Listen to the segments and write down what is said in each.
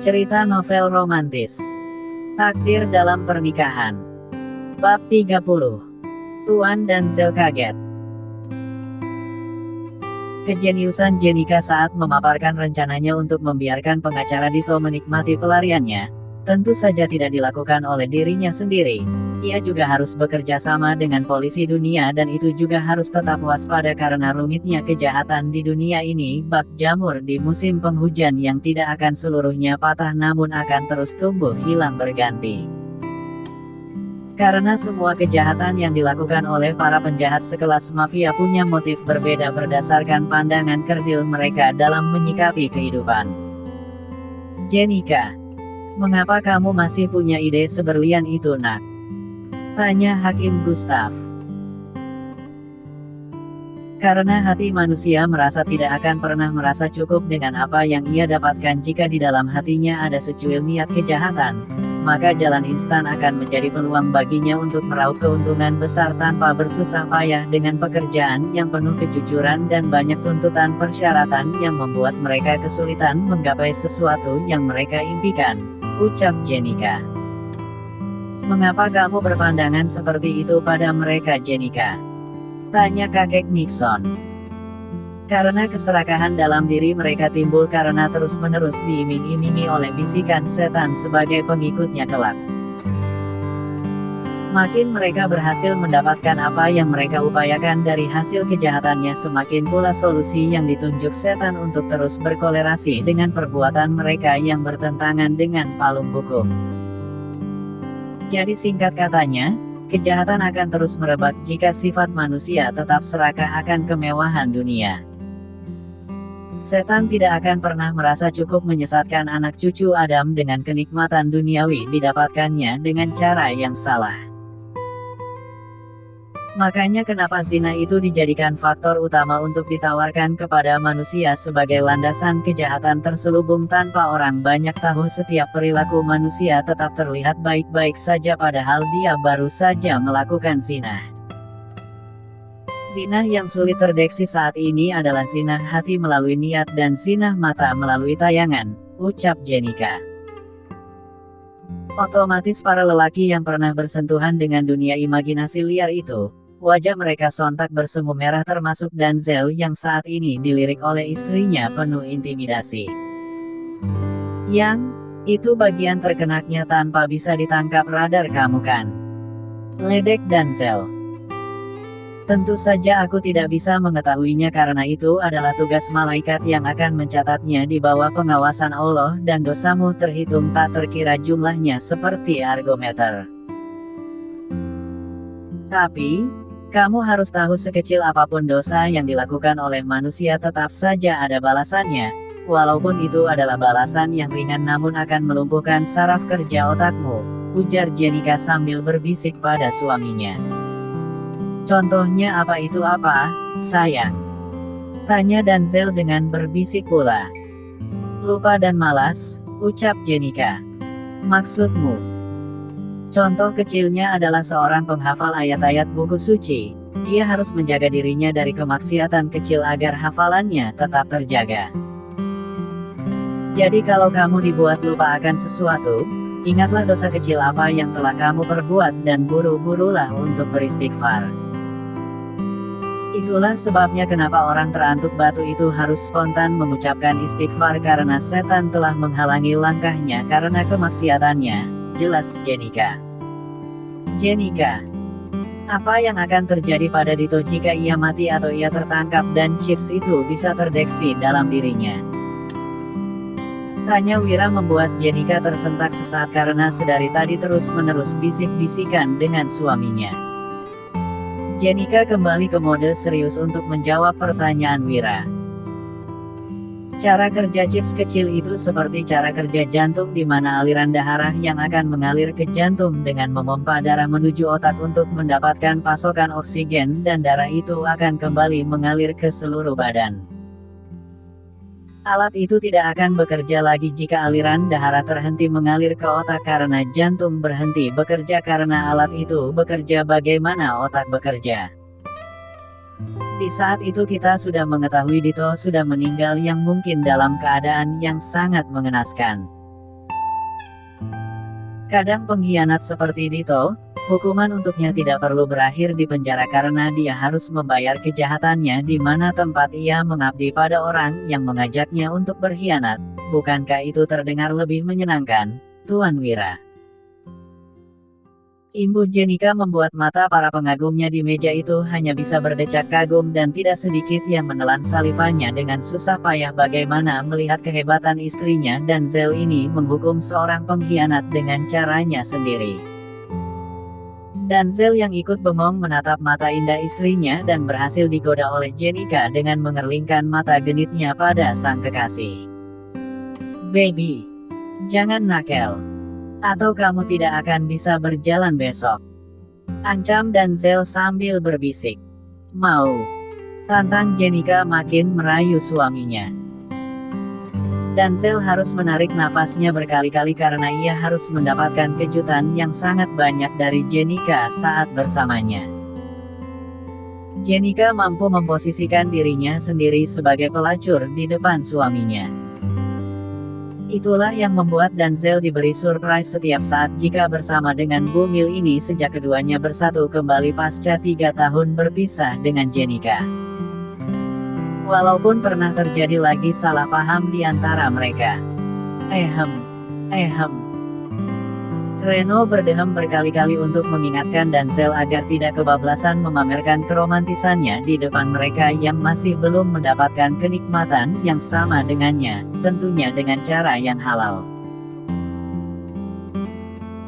Cerita novel romantis. Takdir dalam pernikahan. Bab 30. Tuan dan Zel kaget. Kejeniusan Jenika saat memaparkan rencananya untuk membiarkan pengacara Dito menikmati pelariannya, tentu saja tidak dilakukan oleh dirinya sendiri. Ia juga harus bekerja sama dengan polisi dunia dan itu juga harus tetap waspada karena rumitnya kejahatan di dunia ini. Bak jamur di musim penghujan yang tidak akan seluruhnya patah namun akan terus tumbuh hilang berganti. Karena semua kejahatan yang dilakukan oleh para penjahat sekelas mafia punya motif berbeda berdasarkan pandangan kerdil mereka dalam menyikapi kehidupan. Jenika, mengapa kamu masih punya ide seberlian itu, nak? Tanya Hakim Gustav. Karena hati manusia merasa tidak akan pernah merasa cukup dengan apa yang ia dapatkan jika di dalam hatinya ada secuil niat kejahatan, maka jalan instan akan menjadi peluang baginya untuk meraup keuntungan besar tanpa bersusah payah dengan pekerjaan yang penuh kejujuran dan banyak tuntutan persyaratan yang membuat mereka kesulitan menggapai sesuatu yang mereka impikan, ucap Jenika. Mengapa kamu berpandangan seperti itu pada mereka, Jenika? Tanya kakek Nixon. Karena keserakahan dalam diri mereka timbul karena terus-menerus diiming-imingi oleh bisikan setan sebagai pengikutnya kelak. Makin mereka berhasil mendapatkan apa yang mereka upayakan dari hasil kejahatannya, semakin pula solusi yang ditunjuk setan untuk terus berkolerasi dengan perbuatan mereka yang bertentangan dengan palung hukum. Jadi singkat katanya, kejahatan akan terus merebak jika sifat manusia tetap serakah akan kemewahan dunia. Setan tidak akan pernah merasa cukup menyesatkan anak cucu Adam dengan kenikmatan duniawi didapatkannya dengan cara yang salah. Makanya kenapa zina itu dijadikan faktor utama untuk ditawarkan kepada manusia sebagai landasan kejahatan terselubung tanpa orang banyak tahu. Setiap perilaku manusia tetap terlihat baik-baik saja padahal dia baru saja melakukan zina. Zina yang sulit terdeteksi saat ini adalah zina hati melalui niat dan zina mata melalui tayangan, ucap Jenika. Otomatis para lelaki yang pernah bersentuhan dengan dunia imajinasi liar itu, wajah mereka sontak bersemu merah termasuk Denzel yang saat ini dilirik oleh istrinya penuh intimidasi. Yang, itu bagian terkenaknya tanpa bisa ditangkap radar kamu kan? Ledek Denzel. Tentu saja aku tidak bisa mengetahuinya karena itu adalah tugas malaikat yang akan mencatatnya di bawah pengawasan Allah dan dosamu terhitung tak terkira jumlahnya seperti argometer. Tapi, kamu harus tahu sekecil apapun dosa yang dilakukan oleh manusia tetap saja ada balasannya, walaupun itu adalah balasan yang ringan namun akan melumpuhkan saraf kerja otakmu, ujar Jenika sambil berbisik pada suaminya. Contohnya apa itu apa, sayang? Tanya Denzel dengan berbisik pula. Lupa dan malas, ucap Jenika. Maksudmu? Contoh kecilnya adalah seorang penghafal ayat-ayat buku suci. Dia harus menjaga dirinya dari kemaksiatan kecil agar hafalannya tetap terjaga. Jadi kalau kamu dibuat lupa akan sesuatu, ingatlah dosa kecil apa yang telah kamu perbuat dan buru-burulah untuk beristighfar. Itulah sebabnya kenapa orang terantuk batu itu harus spontan mengucapkan istighfar karena setan telah menghalangi langkahnya karena kemaksiatannya, jelas Jenika. Jenika, apa yang akan terjadi pada Dito jika ia mati atau ia tertangkap dan chips itu bisa terdeteksi dalam dirinya? Tanya Wira membuat Jenika tersentak sesaat karena sedari tadi terus-menerus bisik-bisikan dengan suaminya. Jenika kembali ke mode serius untuk menjawab pertanyaan Wira. Cara kerja chips kecil itu seperti cara kerja jantung di mana aliran darah yang akan mengalir ke jantung dengan memompa darah menuju otak untuk mendapatkan pasokan oksigen dan darah itu akan kembali mengalir ke seluruh badan. Alat itu tidak akan bekerja lagi jika aliran darah terhenti mengalir ke otak karena jantung berhenti bekerja karena alat itu bekerja. Bagaimana otak bekerja? Di saat itu kita sudah mengetahui Dito sudah meninggal yang mungkin dalam keadaan yang sangat mengenaskan. Kadang pengkhianat seperti Dito, hukuman untuknya tidak perlu berakhir di penjara karena dia harus membayar kejahatannya di mana tempat ia mengabdi pada orang yang mengajaknya untuk berkhianat. Bukankah itu terdengar lebih menyenangkan, Tuan Wira? Imbu Jenika membuat mata para pengagumnya di meja itu hanya bisa berdecak kagum dan tidak sedikit yang menelan salivanya dengan susah payah bagaimana melihat kehebatan istrinya dan Zel ini menghukum seorang pengkhianat dengan caranya sendiri. Dan Zel yang ikut bengong menatap mata indah istrinya dan berhasil digoda oleh Jenika dengan mengerlingkan mata genitnya pada sang kekasih. Baby, jangan nakal. Atau kamu tidak akan bisa berjalan besok. Ancam dan Zel sambil berbisik. Mau? Tantang Jenika makin merayu suaminya. Dan Zel harus menarik nafasnya berkali-kali karena ia harus mendapatkan kejutan yang sangat banyak dari Jenika saat bersamanya. Jenika mampu memposisikan dirinya sendiri sebagai pelacur di depan suaminya. Itulah yang membuat Denzel diberi surprise setiap saat jika bersama dengan Bu Mil ini sejak keduanya bersatu kembali pasca 3 tahun berpisah dengan Jenika. Walaupun pernah terjadi lagi salah paham di antara mereka. Reno berdehem berkali-kali untuk mengingatkan Denzel agar tidak kebablasan memamerkan keromantisannya di depan mereka yang masih belum mendapatkan kenikmatan yang sama dengannya, tentunya dengan cara yang halal.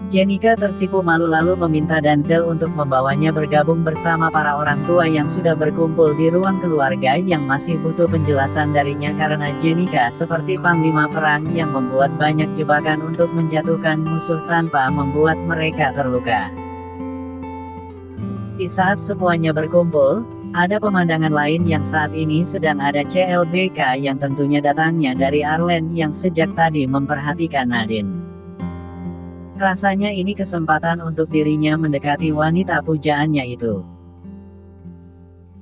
Jenika tersipu malu lalu meminta Denzel untuk membawanya bergabung bersama para orang tua yang sudah berkumpul di ruang keluarga yang masih butuh penjelasan darinya karena Jenika seperti panglima perang yang membuat banyak jebakan untuk menjatuhkan musuh tanpa membuat mereka terluka. Di saat semuanya berkumpul, ada pemandangan lain yang saat ini sedang ada CLBK yang tentunya datangnya dari Arlen yang sejak tadi memperhatikan Nadine. Rasanya ini kesempatan untuk dirinya mendekati wanita pujaannya itu.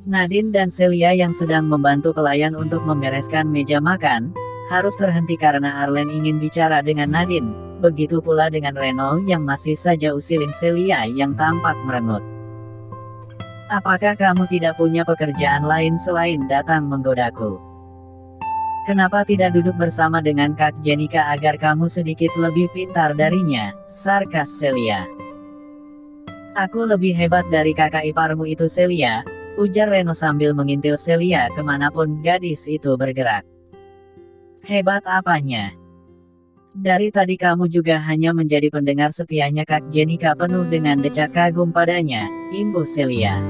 Nadine dan Celia yang sedang membantu pelayan untuk membereskan meja makan, harus terhenti karena Arlen ingin bicara dengan Nadine, begitu pula dengan Reno yang masih saja usilin Celia yang tampak merengut. Apakah kamu tidak punya pekerjaan lain selain datang menggodaku? Kenapa tidak duduk bersama dengan Kak Jenika agar kamu sedikit lebih pintar darinya, sarkas Celia. Aku lebih hebat dari kakak iparmu itu Celia, ujar Reno sambil mengintil Celia kemanapun gadis itu bergerak. Hebat apanya? Dari tadi kamu juga hanya menjadi pendengar setianya Kak Jenika penuh dengan decak kagum padanya, imbuh Celia.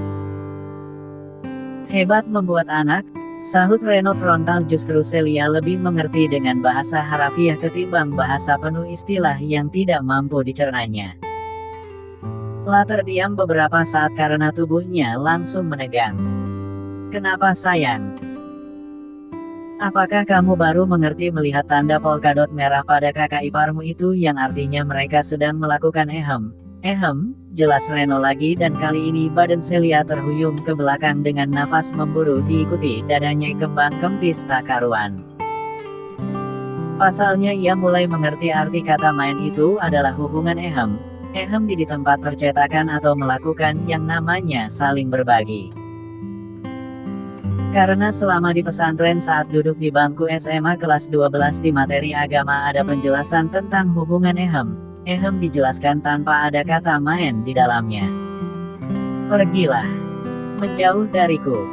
Hebat membuat anak, sahut Reno frontal. Justru Celia lebih mengerti dengan bahasa harafiah ketimbang bahasa penuh istilah yang tidak mampu dicernanya. La terdiam beberapa saat karena tubuhnya langsung menegang. Kenapa sayang? Apakah kamu baru mengerti melihat tanda polkadot merah pada kakak iparmu itu yang artinya mereka sedang melakukan jelas Reno lagi dan kali ini badan Celia terhuyung ke belakang dengan nafas memburu diikuti dadanya kembang kempis tak karuan. Pasalnya ia mulai mengerti arti kata main itu adalah hubungan di tempat percetakan atau melakukan yang namanya saling berbagi. Karena selama di pesantren saat duduk di bangku SMA kelas 12 di materi agama ada penjelasan tentang hubungan dijelaskan tanpa ada kata main di dalamnya. Pergilah. Menjauh dariku.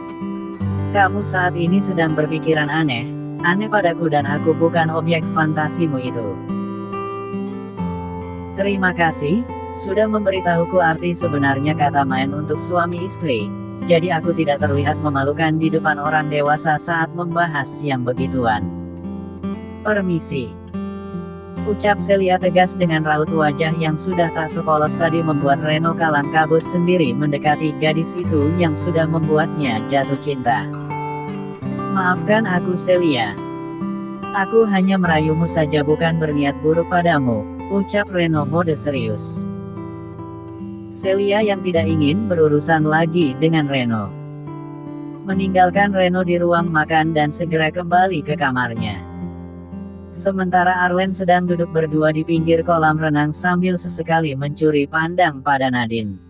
Kamu saat ini sedang berpikiran aneh padaku dan aku bukan objek fantasimu itu. Terima kasih, sudah memberitahuku arti sebenarnya kata main untuk suami istri, jadi aku tidak terlihat memalukan di depan orang dewasa saat membahas yang begituan. Permisi. Ucap Celia tegas dengan raut wajah yang sudah tak sepolos tadi membuat Reno kalang kabut sendiri mendekati gadis itu yang sudah membuatnya jatuh cinta. Maafkan aku Celia. Aku hanya merayumu saja bukan berniat buruk padamu, ucap Reno mode serius. Celia yang tidak ingin berurusan lagi dengan Reno. meninggalkan Reno di ruang makan dan segera kembali ke kamarnya. Sementara Arlen sedang duduk berdua di pinggir kolam renang sambil sesekali mencuri pandang pada Nadine.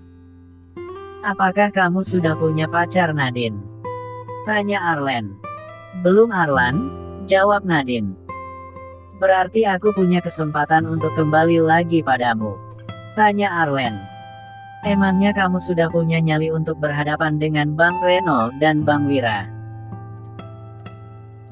"Apakah kamu sudah punya pacar, Nadine?" tanya Arlen. "Belum, Arlan," jawab Nadine. "Berarti aku punya kesempatan untuk kembali lagi padamu," tanya Arlen. "Emangnya kamu sudah punya nyali untuk berhadapan dengan Bang Reno dan Bang Wira?"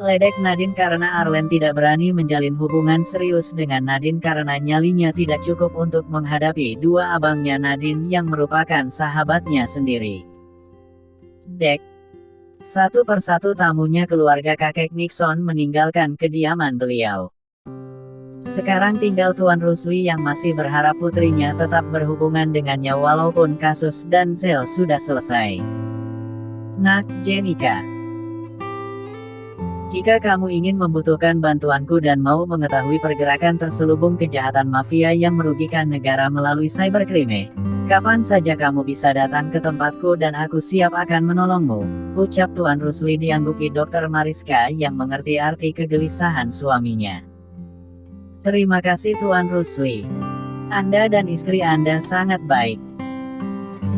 Ledek Nadine karena Arlen tidak berani menjalin hubungan serius dengan Nadine karena nyalinya tidak cukup untuk menghadapi dua abangnya Nadine yang merupakan sahabatnya sendiri. Dek. Satu persatu tamunya keluarga kakek Nixon meninggalkan kediaman beliau. Sekarang tinggal Tuan Rusli yang masih berharap putrinya tetap berhubungan dengannya walaupun kasus Denzel sudah selesai. "Nak, Jenika. Jika kamu ingin membutuhkan bantuanku dan mau mengetahui pergerakan terselubung kejahatan mafia yang merugikan negara melalui cybercrime, kapan saja kamu bisa datang ke tempatku dan aku siap akan menolongmu," ucap Tuan Rusli dianggupi Dr. Mariska yang mengerti arti kegelisahan suaminya. "Terima kasih Tuan Rusli. Anda dan istri Anda sangat baik."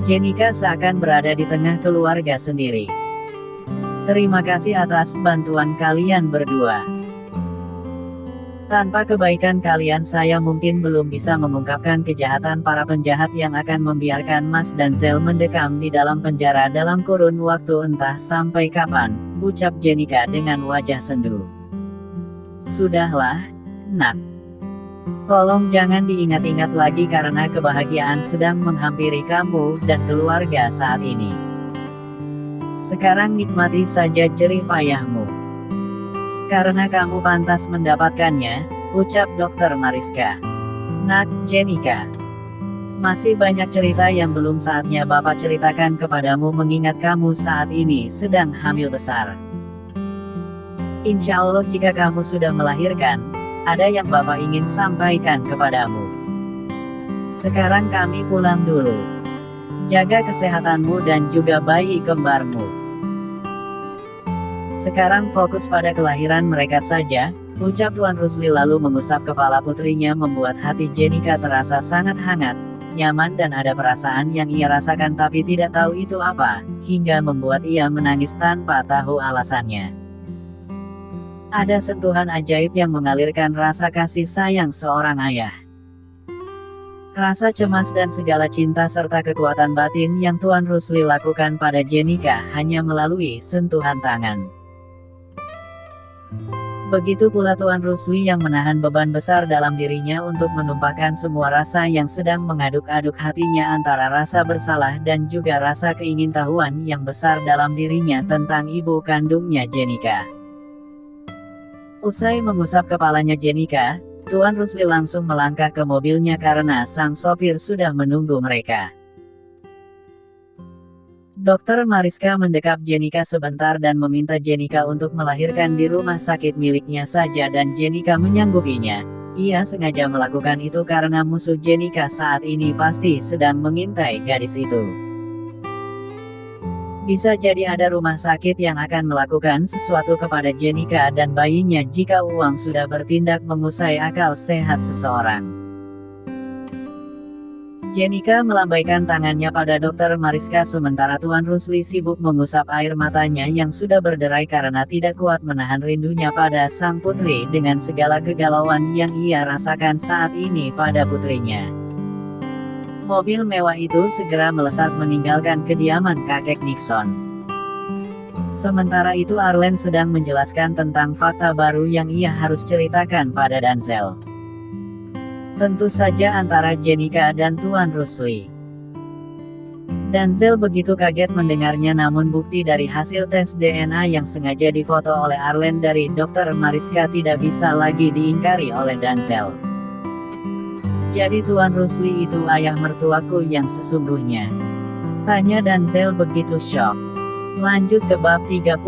Jenika seakan berada di tengah keluarga sendiri. "Terima kasih atas bantuan kalian berdua. Tanpa kebaikan kalian saya mungkin belum bisa mengungkapkan kejahatan para penjahat yang akan membiarkan Mas Denzel mendekam di dalam penjara dalam kurun waktu entah sampai kapan," ucap Jenika dengan wajah sendu. "Sudahlah, Nak. Tolong jangan diingat-ingat lagi karena kebahagiaan sedang menghampiri kamu dan keluarga saat ini. Sekarang nikmati saja jerih payahmu. Karena kamu pantas mendapatkannya," ucap Dr. Mariska. "Nak, Jenika. Masih banyak cerita yang belum saatnya Bapak ceritakan kepadamu mengingat kamu saat ini sedang hamil besar. Insya Allah jika kamu sudah melahirkan, ada yang Bapak ingin sampaikan kepadamu. Sekarang kami pulang dulu. Jaga kesehatanmu dan juga bayi kembarmu. Sekarang fokus pada kelahiran mereka saja," ucap Tuan Rusli lalu mengusap kepala putrinya membuat hati Jenika terasa sangat hangat, nyaman dan ada perasaan yang ia rasakan tapi tidak tahu itu apa, hingga membuat ia menangis tanpa tahu alasannya. Ada sentuhan ajaib yang mengalirkan rasa kasih sayang seorang ayah. Rasa cemas dan segala cinta serta kekuatan batin yang Tuan Rusli lakukan pada Jenika hanya melalui sentuhan tangan. Begitu pula Tuan Rusli yang menahan beban besar dalam dirinya untuk menumpahkan semua rasa yang sedang mengaduk-aduk hatinya antara rasa bersalah dan juga rasa keingintahuan yang besar dalam dirinya tentang ibu kandungnya Jenika. Usai mengusap kepalanya Jenika, Tuan Rusli langsung melangkah ke mobilnya karena sang sopir sudah menunggu mereka. Dr. Mariska mendekap Jenika sebentar dan meminta Jenika untuk melahirkan di rumah sakit miliknya saja dan Jenika menyanggupinya. Ia sengaja melakukan itu karena musuh Jenika saat ini pasti sedang mengintai gadis itu. Bisa jadi ada rumah sakit yang akan melakukan sesuatu kepada Jenika dan bayinya jika uang sudah bertindak mengusai akal sehat seseorang. Jenika melambaikan tangannya pada Dr. Mariska sementara Tuan Rusli sibuk mengusap air matanya yang sudah berderai karena tidak kuat menahan rindunya pada sang putri dengan segala kegalauan yang ia rasakan saat ini pada putrinya. Mobil mewah itu segera melesat meninggalkan kediaman kakek Nixon. Sementara itu Arlen sedang menjelaskan tentang fakta baru yang ia harus ceritakan pada Denzel. Tentu saja antara Jenika dan Tuan Rusli. Denzel begitu kaget mendengarnya namun bukti dari hasil tes DNA yang sengaja difoto oleh Arlen dari Dr. Mariska tidak bisa lagi diingkari oleh Denzel. Jadi Tuan Rusli itu ayah mertuaku yang sesungguhnya? Tanya Denzel begitu syok. Lanjut ke bab 31.